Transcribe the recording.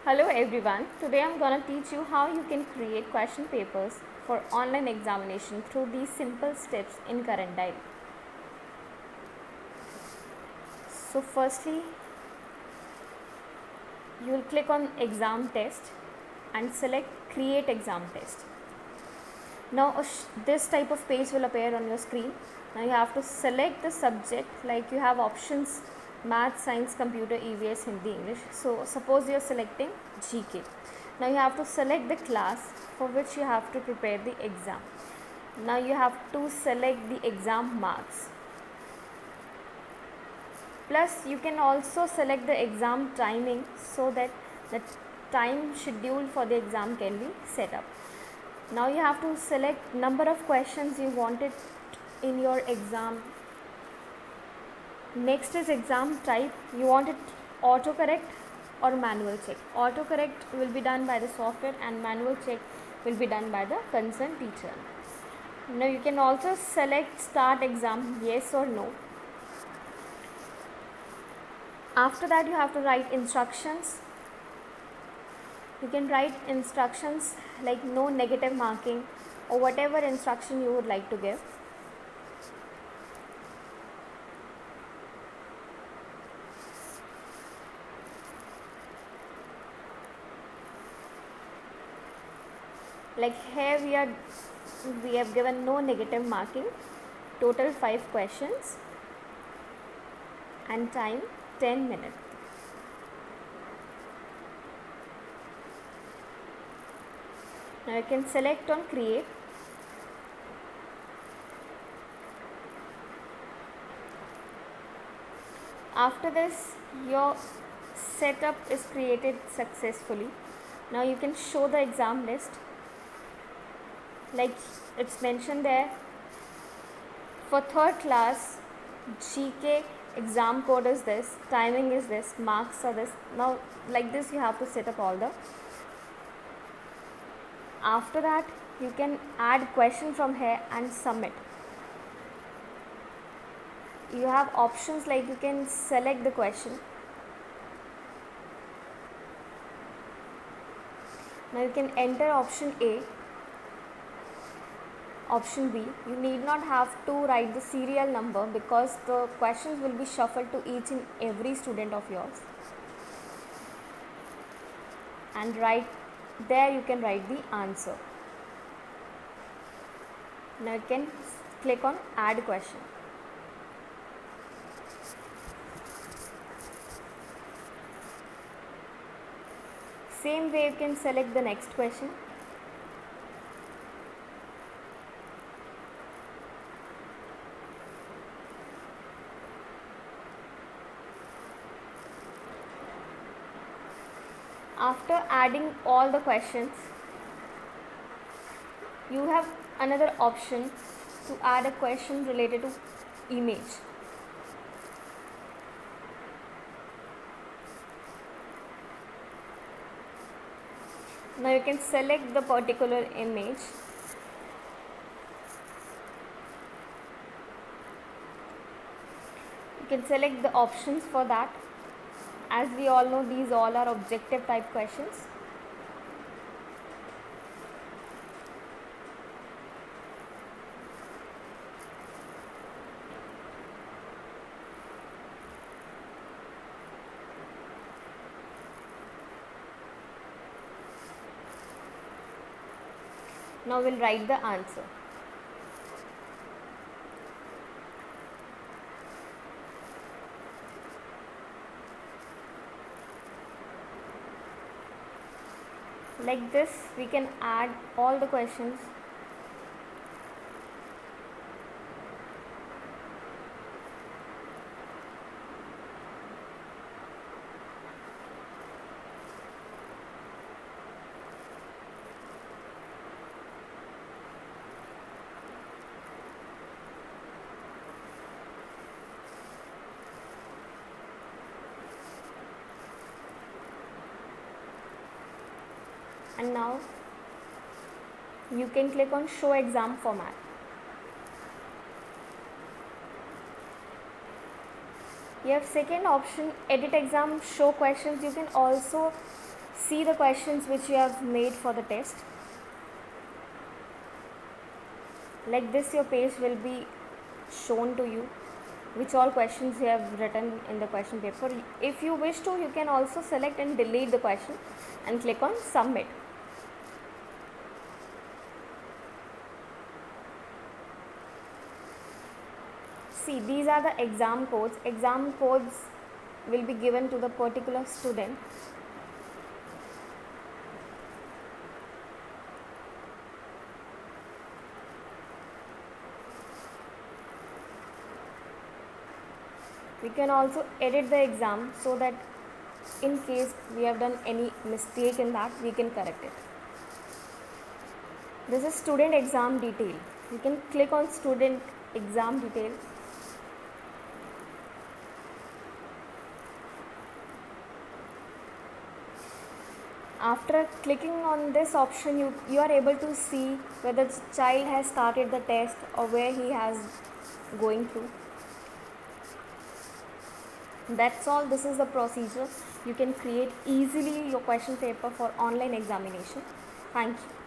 Hello everyone, today I'm gonna teach you how you can create question papers for online examination through these simple steps in Current Diary. So firstly, you will click on exam test and select create exam test. Now this type of page will appear on your screen. Now you have to select the subject, like you have options math, science, computer, EVS, Hindi, English. So suppose you are selecting GK. Now you have to select the class for which you have to prepare the exam. Now you have to select the exam marks. Plus you can also select the exam timing so that the time schedule for the exam can be set up. Now you have to select number of questions you wanted in your exam. Next is exam type. You want it autocorrect or manual check. Autocorrect will be done by the software and manual check will be done by the concerned teacher. Now you can also select start exam, yes or no. After that you have to write instructions. You can write instructions like no negative marking or whatever instruction you would like to give. Like here we have given no negative marking, total 5 questions and time 10 minutes. Now you can select on create. After this your setup is created successfully. Now you can show the exam list, like it's mentioned there for third class GK exam code is this, timing is this, marks are this. Now like this you have to set up all the. After that you can add question from here and submit. You have options like you can select the question. Now you can enter option A, option B. You need not have to write the serial number because the questions will be shuffled to each and every student of yours. And right there you can write the answer. Now you can click on add question. Same way you can select the next question. After adding all the questions, you have another option to add a question related to image. Now you can select the particular image. You can select the options for that. As we all know, these all are objective type questions. Now we'll write the answer. Like this, we can add all the questions. And now you can click on show exam format. You have second option, edit exam, show questions. You can also See the questions which you have made for the test. Like this, your page will be shown to you, which all questions you have written in the question paper. If you wish to, you can also select and delete the question and click on submit. See, these are the exam codes. Exam codes will be given to the particular student. We can also edit the exam so that in case we have done any mistake in that, we can correct it. This is student exam detail. You can click on student exam detail. After clicking on this option, you are able to see whether the child has started the test or where he has going through. That's all. This is the procedure. You can create easily your question paper for online examination. Thank you.